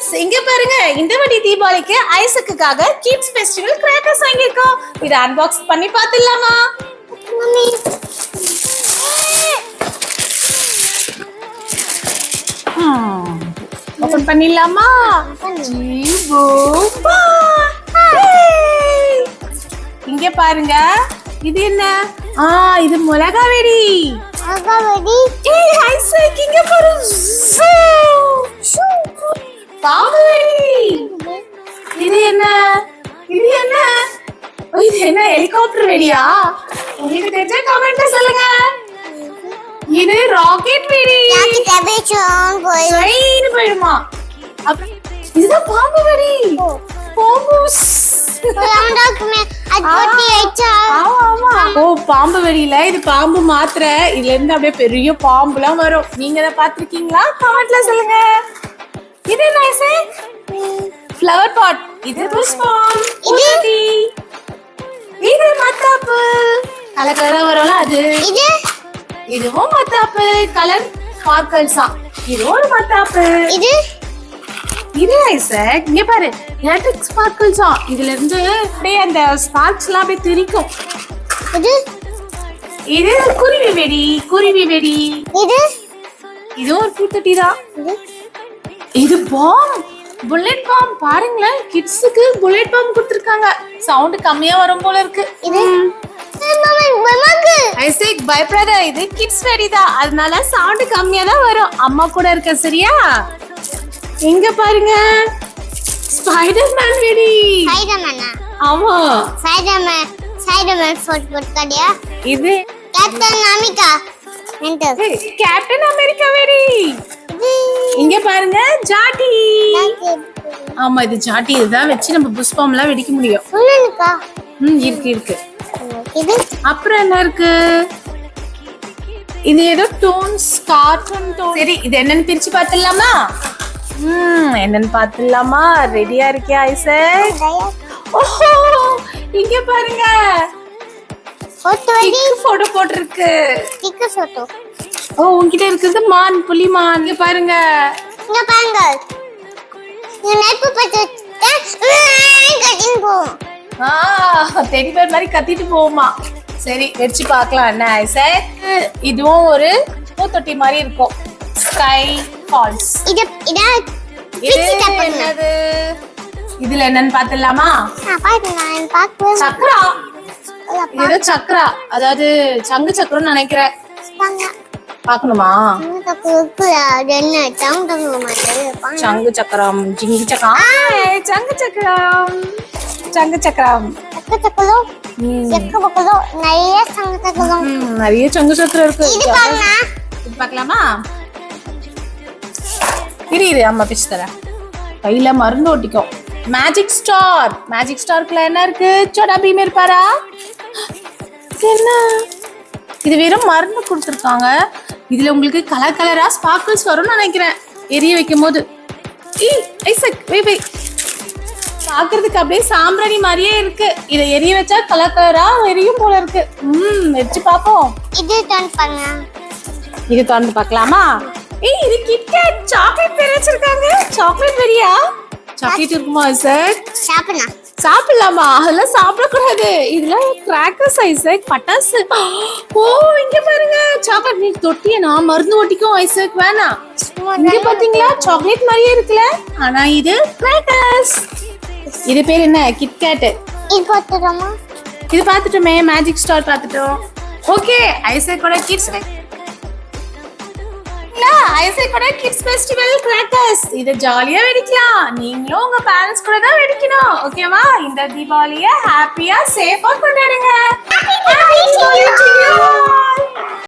Friends, இங்க பாருங்க. இந்த வாட்டி தீபாவளிக்கு ஐசக்குக்காக கிட்ஸ் ஃபெஸ்டிவல் கிராக்கர்ஸ் வாங்கியிருக்கோம். இத அன்பாக்ஸ் பண்ணி பார்த்துடலாமா? மம்மி ஓபன் பண்ணிடலாமா? இங்க பாருங்க. இது என்ன? இது மிளகா வெடி. ஏய் ஐசக், இங்க பாரு. பாம்பு வெடி. இது என்ன? இது என்ன? இது என்ன ஹெலிகாப்டர் வெடியா? உங்களுக்கு தெரிஞ்சா கமெண்ட்ல சொல்லுங்க. இது ராக்கெட் வெடி. சைடு போயிடுமா? இதுதான் பாம்பு வெடி. பாம்பு. ஓ, பாம்பு வெடியில இது பாம்பு மாத்திர. இதுல இருந்து அப்படியே பெரிய பாம்புலாம் வரும். நீங்க அதை பாத்திருக்கீங்களா? கமெண்ட்ல சொல்லுங்க. இது என்ன ஐசக்? Flower pot. இது புஷ்பம். இது மத்தாப்பு. கலர் கலரா வரும்ல அது. இதுவும் மத்தாப்பு. கலர் ஸ்பார்க்கிள்ஸா. இது ஒரு மத்தாப்பு. இது ஐசக், இங்க பாரு. எலக்ட்ரிக் ஸ்பார்க்கிள்ஸா. இதுல இருந்து அப்படியே அந்த ஸ்பார்க்ஸ் எல்லாம் அப்படியே தெரிக்கும். இது குருவி வெடி. குருவி வெடி. இது ஒரு பூத்தொட்டி தான். இது பாம். Bullet bomb. பாருங்களேன், கிட்ஸுக்கு புல்லட் பாம் கொடுத்திருக்காங்க. சவுண்ட் கம்மியா வரும் போல இருக்கு. ஐசக் பயப்படாத, இது கிட்ஸ் வெடி தான். அதனால சவுண்ட் கம்மியா தான் வரும். அம்மா கூட இருக்க, சரியா? இங்க பாருங்க, ஸ்பைடர்மேன் வெடி. ஆமா, ஸ்பைடர்மேன் போட்டுக்கடியா. இது கேப்டன் அமெரிக்கா வெடி. இங்க பாருங்க, ஜாட்டி. ஆமா, இது ஜாட்டி. இதுதான் வச்சு நம்ம புஷ்பம்லாம் வெடிக்க முடியும். இருக்கு. அப்புறம் என்ன இருக்கு? இது ஏதோ டோன்ஸ், கார்ட்டூன் டோன். சரி, இது என்னன்னு பிரிச்சு பார்த்துடலாமா? என்னன்னு பார்த்துடலாமா? ரெடியா இருக்கியா ஐசக்? ஓஹோ, இங்க பாருங்க, போட்டோ போட்டிருக்கு. ஓ, உன்கிட்ட இருக்குது மான், புலிமான். இங்க பாருங்க. டெடிபேர் மாதிரி கத்திட்டு போகுமா? சரி, வெச்சு பார்க்கலாம். என்ன ஐசக்? இதுவும் ஒரு பூத்தொட்டி மாதிரி இருக்கும். Sky falls. என்னது? இதுல என்னன்னு பாத்துடலாமா? சக்கரா. இது சக்கரா, அதாவது சங்கு சக்கரம் நினைக்கிறேன். பாக்கணுமா? சங்கு சக்கரம், ஜிங்கி சக்கரம், சங்கு சக்கரம், சங்கு சக்கரம். நிறைய சங்கு சக்கரம் இருக்கு. இது பாக்கலாமா? இரு, அம்மா பிச்சு தரேன். கையில மருந்து ஒட்டிக்கும். Magic star. மேஜிக் ஸ்டார்க்குள்ள என்ன இருக்கு? சோடா பீம் இருப்பாரா? என்ன இது? வெறும் மருந்து கொடுத்துருக்காங்க. இதுல உங்களுக்கு கலர் கலரா ஸ்பார்க்கிள்ஸ் வரும்னு நினைக்கிறேன், எரிய வைக்கும் போது. ஐசக், பாக்குறதுக்கு அப்படியே சாம்பிராணி மாதிரியே இருக்கு. இதை எரிய வச்சா கலர் கலரா எரியும் போல இருக்கு. வச்சு பாப்போம். இது திறந்து பார்க்கலாமா? இது கிட்கேட் சாக்லேட் பேர் வச்சிருக்காங்க. சாக்லேட் பெரியா? சாக்லேட் இருக்குமா ஐசக்? சாப்பிடலாமா? அதெல்லாம் சாப்பிடக்கூடாது. இதெல்லாம் கிராக்கர்ஸ் ஐசக், பட்டாசு. ஓ, இங்க பாருங்க, சாக்லேட். நீ தொட்டியனா மருந்து ஒட்டிக்கும் ஐசக், வேணாம். இங்க பாத்தீங்களா, சாக்லேட் மாதிரியே இருக்குல்ல, ஆனா இது கிராக்கர்ஸ். இது பேர் என்ன? கிட்கேட். இது பாத்துட்டோமே, மேஜிக் ஸ்டார் பாத்துட்டோம். ஓகே, ஐசக்கோட கிட்ஸ் ஐசக்கோட கிட்ஸ் ஃபெஸ்டிவல் கிராக்கர்ஸ். இத ஜாலியா வெடிக்கலாம். நீங்களும் உங்க பேரண்ட்ஸ் கூட தான் வெடிக்கணும். ஓகேவா? இந்த தீபாவளியை ஹாப்பியா சேஃபா கொண்டாடுங்க.